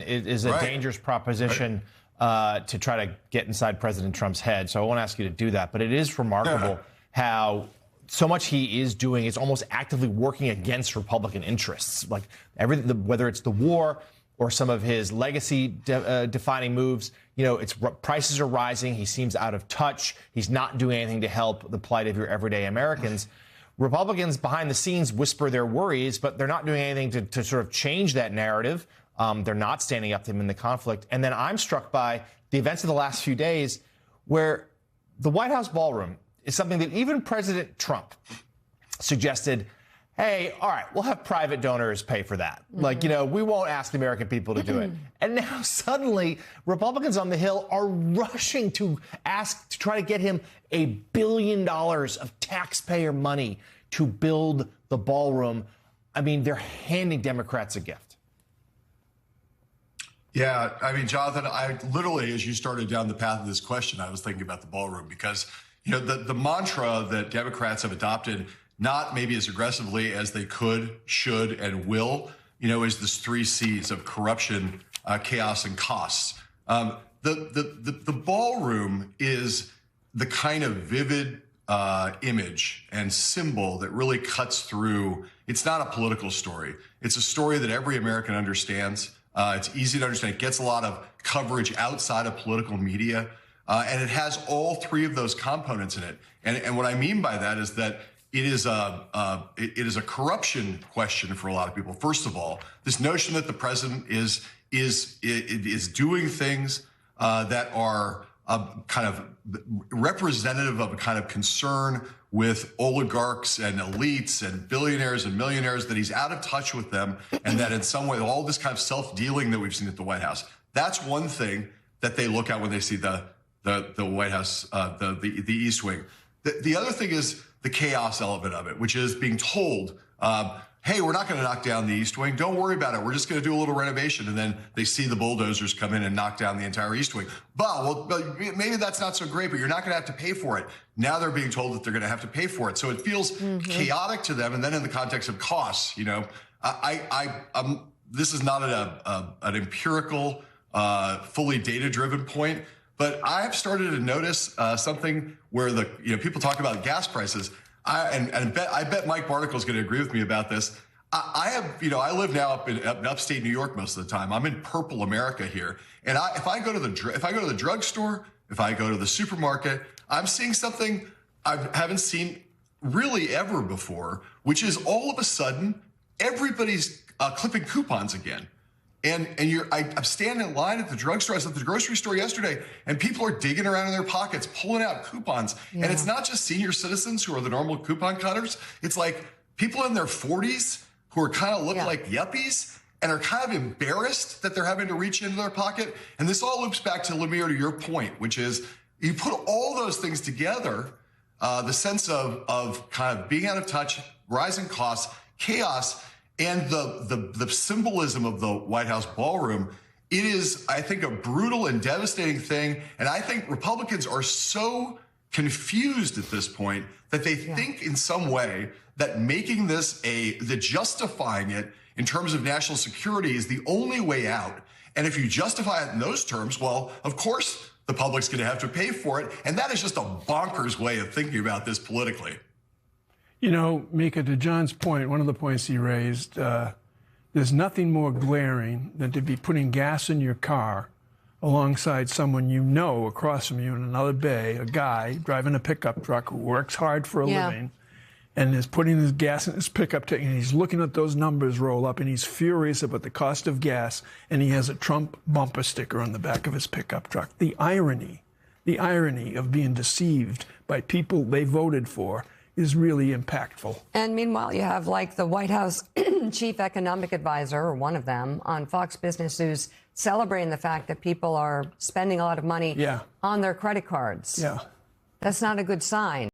is a dangerous proposition to try to get inside President Trump's head. So I won't ask you to do that. But it is remarkable how so much he is doing is almost actively working against Republican interests. Like whether it's the war or some of his legacy defining moves, prices are rising. He seems out of touch. He's not doing anything to help the plight of your everyday Americans. Republicans behind the scenes whisper their worries, but they're not doing anything to sort of change that narrative. They're not standing up to him in the conflict. And then I'm struck by the events of the last few days where the White House ballroom is something that even President Trump suggested, hey, all right, we'll have private donors pay for that. We won't ask the American people to do it. And now suddenly Republicans on the Hill are rushing to try to get him $1 billion of taxpayer money to build the ballroom. I mean, they're handing Democrats a gift. Yeah, I mean, Jonathan, I literally, as you started down the path of this question, I was thinking about the ballroom because, the mantra that Democrats have adopted, not maybe as aggressively as they could, should, and will, is this 3 C's of corruption, chaos, and costs. The ballroom is the kind of vivid image and symbol that really cuts through. It's not a political story. It's a story that every American understands. It's easy to understand. It gets a lot of coverage outside of political media. And it has all 3 of those components in it. And what I mean by that is that it is a corruption question for a lot of people. First of all, this notion that the president is doing things that are kind of representative of a kind of concern with oligarchs and elites and billionaires and millionaires, that he's out of touch with them, and that in some way all this kind of self-dealing that we've seen at the White House, that's one thing that they look at when they see the White House, the East Wing. The other thing is the chaos element of it, which is being told, hey, we're not going to knock down the East Wing. Don't worry about it. We're just going to do a little renovation. And then they see the bulldozers come in and knock down the entire East Wing. Well, maybe that's not so great, but you're not going to have to pay for it. Now they're being told that they're going to have to pay for it. So it feels chaotic to them. And then in the context of costs, this is not an empirical, fully data-driven point. But I have started to notice something where people talk about gas prices. I bet Mike Barnicle is going to agree with me about this. I live now up in upstate New York most of the time. I'm in purple America here, and if I go to the drugstore, if I go to the supermarket, I'm seeing something I haven't seen really ever before, which is all of a sudden everybody's clipping coupons again. And I'm standing in line at the drugstore. I was at the grocery store yesterday, and people are digging around in their pockets, pulling out coupons. Yeah. And it's not just senior citizens who are the normal coupon cutters. It's like people in their 40s who are kind of look like yuppies and are kind of embarrassed that they're having to reach into their pocket. And this all loops back to Lemire, to your point, which is you put all those things together, the sense of kind of being out of touch, rising costs, chaos, and the symbolism of the White House ballroom. It is, I think, a brutal and devastating thing. And I think Republicans are so confused at this point that they think in some way that making this justifying it in terms of national security is the only way out. And if you justify it in those terms, well, of course, the public's going to have to pay for it. And that is just a bonkers way of thinking about this politically. Mika, to John's point, one of the points he raised, there's nothing more glaring than to be putting gas in your car alongside someone across from you in another bay, a guy driving a pickup truck who works hard for a living and is putting his gas in his pickup truck, and he's looking at those numbers roll up, and he's furious about the cost of gas, and he has a Trump bumper sticker on the back of his pickup truck. The irony of being deceived by people they voted for is really impactful. And meanwhile, you have the White House chief economic advisor, or one of them, on Fox Business News celebrating the fact that people are spending a lot of money on their credit cards. Yeah. That's not a good sign.